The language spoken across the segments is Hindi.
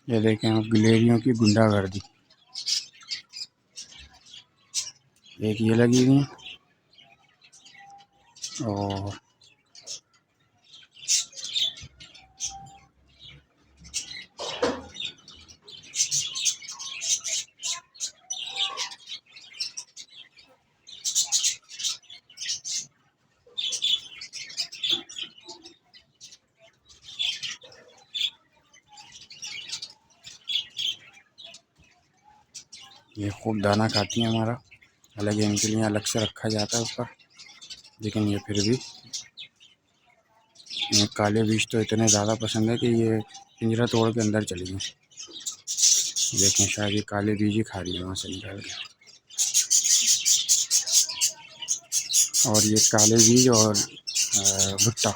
ये देखें आप गिलहरियों की गुंडागर्दी। एक ये लगी हुई है और ये खूब दाना खाती हैं हमारा। हालांकि इनके लिए अलग से रखा जाता है ऊपर, लेकिन ये फिर भी इन्हें काले बीज तो इतने ज़्यादा पसंद है कि ये पिंजरा तोड़ के अंदर चली गई। देखें शायद ये काले बीज ही खा रही है वहाँ से निकाल के। और ये काले बीज और भुट्टा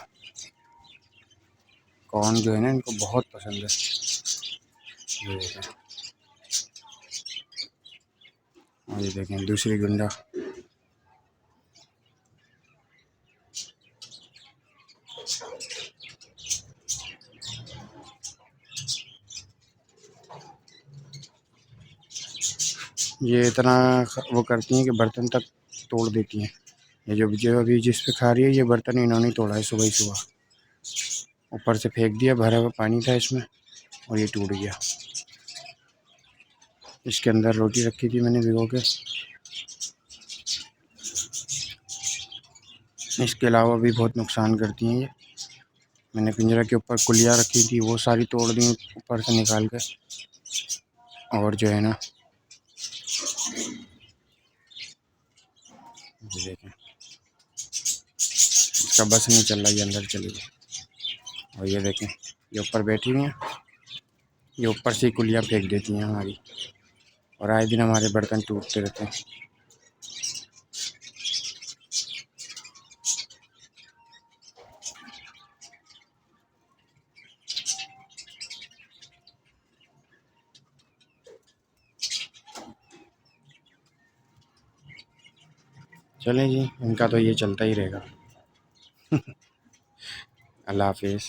कॉर्न जो है ना इनको बहुत पसंद है। ये देखें, और ये देखें दूसरी गुंडा। ये इतना वो करती हैं कि बर्तन तक तोड़ देती हैं। ये जो अभी जिस पे खा रही है ये बर्तन इन्होंने तोड़ा है सुबह ही सुबह। ऊपर से फेंक दिया, भरा हुआ पानी था इसमें और ये टूट गया। इसके अंदर रोटी रखी थी मैंने भिगो के। इसके अलावा भी बहुत नुकसान करती हैं ये। मैंने पिंजरा के ऊपर कुलियाँ रखी थी वो सारी तोड़ दी ऊपर से निकाल के। और जो है ना ये देखें, इसका बस नहीं चल रहा, ये अंदर चली गई। और ये देखें ये ऊपर बैठी हुई हैं, ये ऊपर से ही कुलियाँ फेंक देती हैं हमारी, और आए दिन हमारे बर्तन टूटते रहते हैं। चलें जी, इनका तो ये चलता ही रहेगा। अल्लाह हाफिज़।